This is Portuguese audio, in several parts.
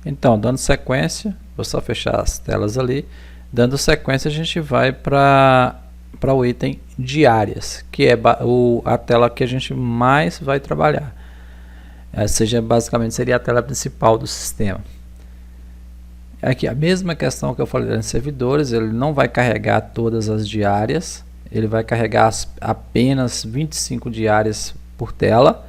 Então, dando sequência, vou só fechar as telas ali. Dando sequência, a gente vai para o item diárias, que é a tela que a gente mais vai trabalhar. Seja, basicamente seria a tela principal do sistema. Aqui a mesma questão que eu falei dos servidores, ele não vai carregar todas as diárias, ele vai carregar apenas 25 diárias por tela.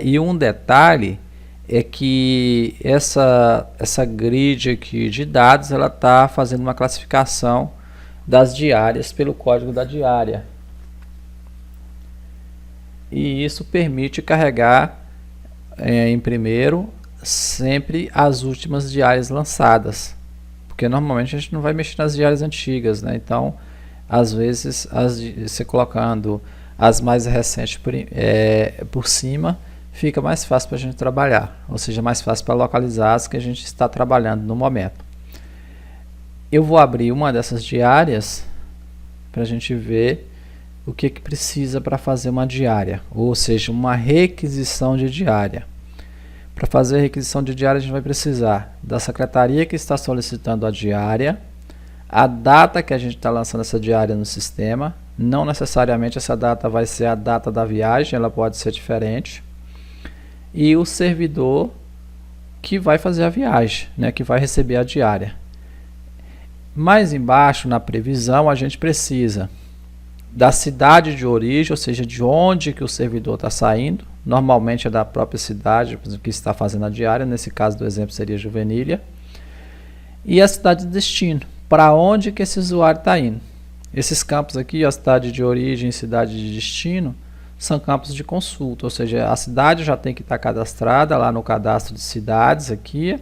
E um detalhe é que essa grid aqui de dados, ela está fazendo uma classificação das diárias pelo código da diária. E isso permite carregar em primeiro sempre as últimas diárias lançadas, porque normalmente a gente não vai mexer nas diárias antigas, né? Então, às vezes, você colocando as mais recentes por cima, fica mais fácil para a gente trabalhar, ou seja, mais fácil para localizar as que a gente está trabalhando no momento. Eu vou abrir uma dessas diárias para a gente ver o que precisa para fazer uma diária, ou seja, uma requisição de diária. Para fazer a requisição de diária, a gente vai precisar da secretaria que está solicitando a diária, a data que a gente está lançando essa diária no sistema. Não necessariamente essa data vai ser a data da viagem, ela pode ser diferente. E o servidor que vai fazer a viagem, né, que vai receber a diária. Mais embaixo, na previsão, a gente precisa da cidade de origem, ou seja, de onde que o servidor está saindo. Normalmente é da própria cidade que está fazendo a diária, nesse caso do exemplo seria Juvenília. E a cidade de destino, para onde que esse usuário está indo. Esses campos aqui, a cidade de origem e cidade de destino, são campos de consulta, ou seja, a cidade já tem que estar cadastrada lá no cadastro de cidades aqui,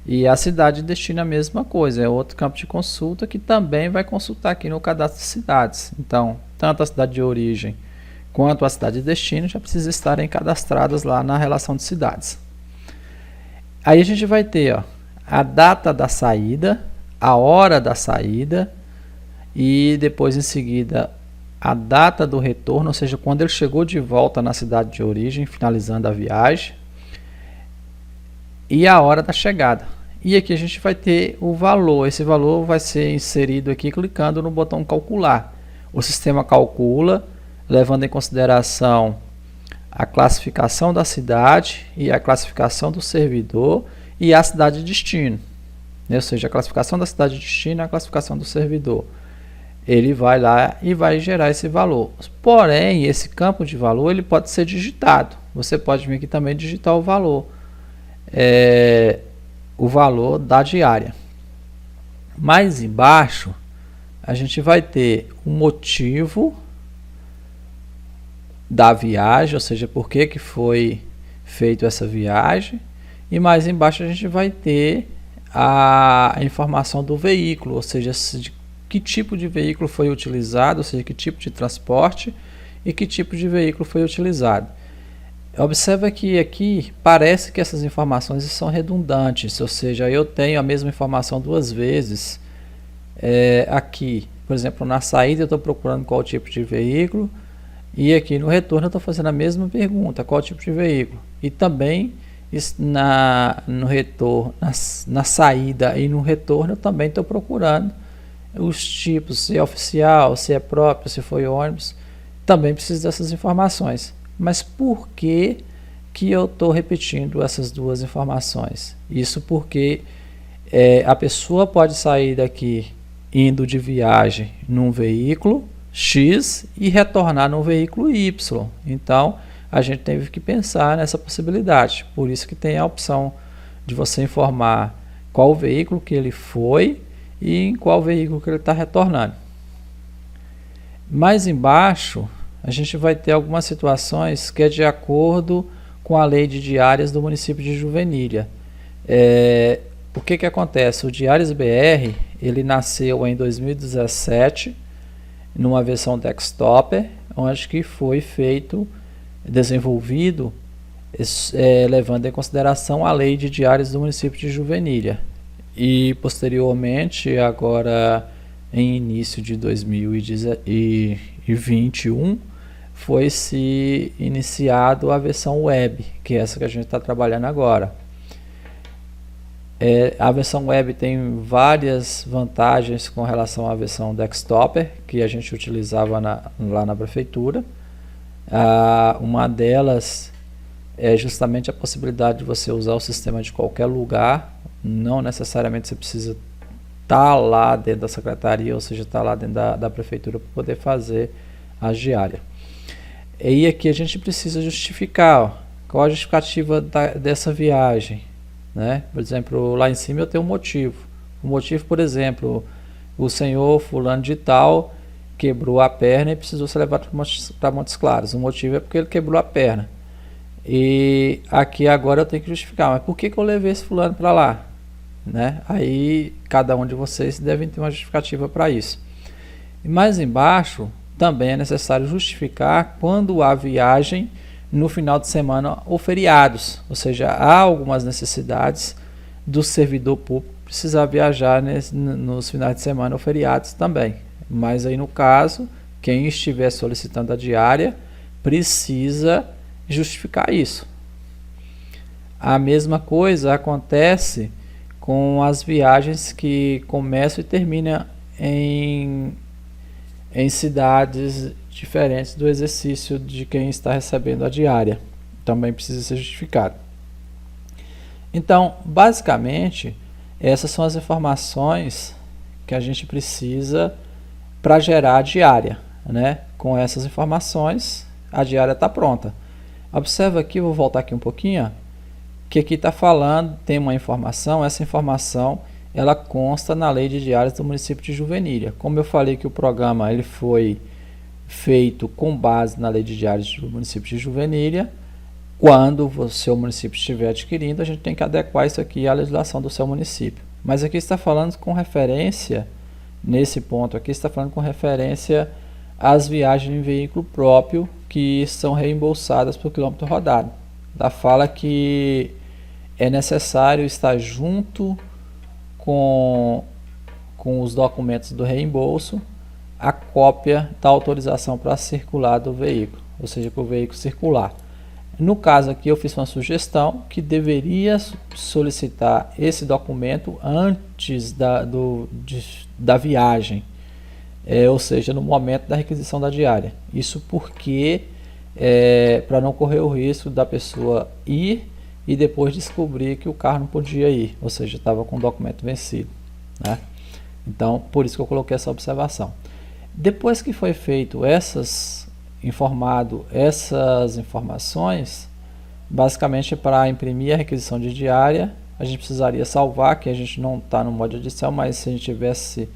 e a cidade de destino é a mesma coisa, é outro campo de consulta que também vai consultar aqui no cadastro de cidades. Então, tanto a cidade de origem quanto a cidade de destino já precisam estarem cadastradas lá na relação de cidades. Aí a gente vai ter a data da saída, a hora da saída e depois em seguida a data do retorno, ou seja, quando ele chegou de volta na cidade de origem, finalizando a viagem, e a hora da chegada. E aqui a gente vai ter o valor, esse valor vai ser inserido aqui clicando no botão calcular. O sistema calcula, levando em consideração a classificação da cidade e a classificação do servidor e a cidade de destino, ou seja, a classificação da cidade de destino e a classificação do servidor. Ele vai lá e vai gerar esse valor. Porém, esse campo de valor ele pode ser digitado. Você pode vir aqui também digitar o valor da diária. Mais embaixo, a gente vai ter o motivo da viagem, ou seja, por que foi feita essa viagem. E mais embaixo a gente vai ter a informação do veículo, ou seja, de que tipo de veículo foi utilizado, ou seja, que tipo de transporte e que tipo de veículo foi utilizado. Observa que aqui parece que essas informações são redundantes, ou seja, eu tenho a mesma informação duas vezes. Aqui, por exemplo, na saída eu estou procurando qual tipo de veículo e aqui no retorno eu estou fazendo a mesma pergunta, qual tipo de veículo. E também no retorno, na saída e no retorno eu também estou procurando os tipos, se é oficial, se é próprio, se foi ônibus. Também preciso dessas informações. Mas por que eu estou repetindo essas duas informações? Isso porque a pessoa pode sair daqui indo de viagem num veículo X e retornar num veículo Y. Então, a gente teve que pensar nessa possibilidade. Por isso que tem a opção de você informar qual veículo que ele foi e em qual veículo que ele está retornando. Mais embaixo, a gente vai ter algumas situações que é de acordo com a lei de diárias do município de Juvenília. O que acontece? O Diárias BR, ele nasceu em 2017, numa versão desktop, onde que foi desenvolvido, levando em consideração a lei de diárias do município de Juvenília. E posteriormente, agora em início de 2021, foi se iniciado a versão web, que é essa que a gente está trabalhando agora. A versão web tem várias vantagens com relação à versão desktop, que a gente utilizava lá na prefeitura. Uma delas é justamente a possibilidade de você usar o sistema de qualquer lugar, não necessariamente você precisa estar lá dentro da secretaria, ou seja, estar lá dentro da prefeitura para poder fazer a diária. E aqui a gente precisa justificar, qual a justificativa dessa viagem, né? Por exemplo, lá em cima eu tenho um motivo. O motivo, por exemplo, o senhor fulano de tal quebrou a perna e precisou ser levado para Montes Claros. O motivo é porque ele quebrou a perna. E aqui agora eu tenho que justificar, mas por que eu levei esse fulano para lá? Né? Aí cada um de vocês deve ter uma justificativa para isso. E mais embaixo também é necessário justificar quando há viagem no final de semana ou feriados, ou seja, há algumas necessidades do servidor público precisar viajar nos finais de semana ou feriados também. Mas aí no caso, quem estiver solicitando a diária precisa justificar isso. A mesma coisa acontece com as viagens que começam e terminam em cidades diferentes do exercício de quem está recebendo a diária. Também precisa ser justificado. Então, basicamente, essas são as informações que a gente precisa para gerar a diária, né? Com essas informações, a diária está pronta. Observa aqui, vou voltar aqui um pouquinho, que aqui está falando, tem uma informação, essa informação ela consta na lei de diárias do município de Juvenília. Como eu falei que o programa ele foi feito com base na lei de diárias do município de Juvenília, quando o seu município estiver adquirindo, a gente tem que adequar isso aqui à legislação do seu município. Mas aqui está falando com referência, nesse ponto aqui está falando com referência às viagens em veículo próprio que são reembolsadas por quilômetro rodado. Da fala que é necessário estar junto com os documentos do reembolso a cópia da autorização para circular do veículo, ou seja, para o veículo circular. No caso aqui eu fiz uma sugestão que deveria solicitar esse documento antes da viagem, ou seja, no momento da requisição da diária. Isso porque para não correr o risco da pessoa ir e depois descobrir que o carro não podia ir, ou seja, estava com o documento vencido, né? Então, por isso que eu coloquei essa observação. Depois que foi feito informado essas informações, basicamente para imprimir a requisição de diária, a gente precisaria salvar, que a gente não está no modo de edição, mas se a gente tivesse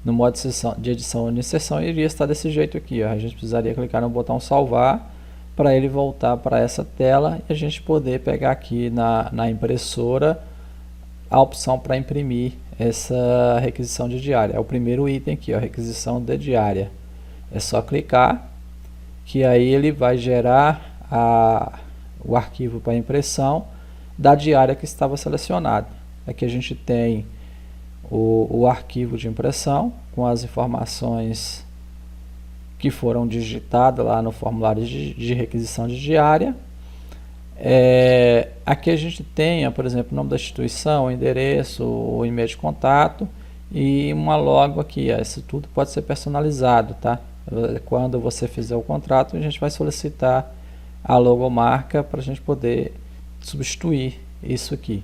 no modo de edição ou inserção, iria estar desse jeito aqui, ó. A gente precisaria clicar no botão salvar, para ele voltar para essa tela e a gente poder pegar aqui na impressora a opção para imprimir essa requisição de diária. É o primeiro item aqui, ó, requisição de diária. É só clicar que aí ele vai gerar o arquivo para impressão da diária que estava selecionada. Aqui a gente tem o arquivo de impressão com as informações que foram digitadas lá no formulário de requisição de diária. Aqui a gente tem, por exemplo, o nome da instituição, o endereço, o e-mail de contato e uma logo aqui. Isso tudo pode ser personalizado, tá? Quando você fizer o contrato, a gente vai solicitar a logomarca para a gente poder substituir isso aqui.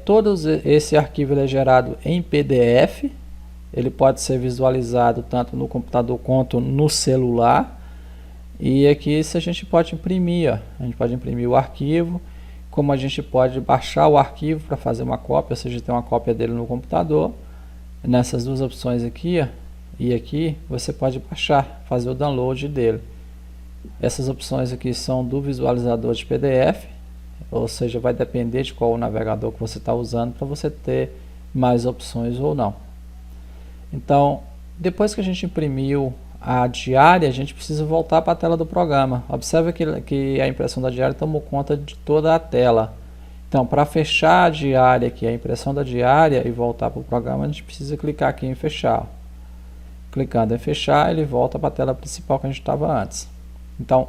Todo esse arquivo é gerado em PDF. Ele pode ser visualizado tanto no computador quanto no celular. E aqui a gente pode imprimir, ó. A gente pode imprimir o arquivo, como a gente pode baixar o arquivo para fazer uma cópia, ou seja, tem uma cópia dele no computador. Nessas duas opções aqui, ó, e aqui, você pode baixar, fazer o download dele. Essas opções aqui são do visualizador de PDF, ou seja, vai depender de qual navegador que você está usando para você ter mais opções ou não. Então, depois que a gente imprimiu a diária, a gente precisa voltar para a tela do programa. Observe que a impressão da diária tomou conta de toda a tela. Então, para fechar a diária aqui, a impressão da diária e voltar para o programa, a gente precisa clicar aqui em fechar. Clicando em fechar, ele volta para a tela principal que a gente estava antes. Então,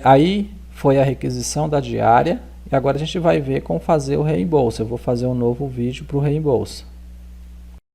aí foi a requisição da diária E agora a gente vai ver como fazer o reembolso. Eu vou fazer um novo vídeo para o reembolso.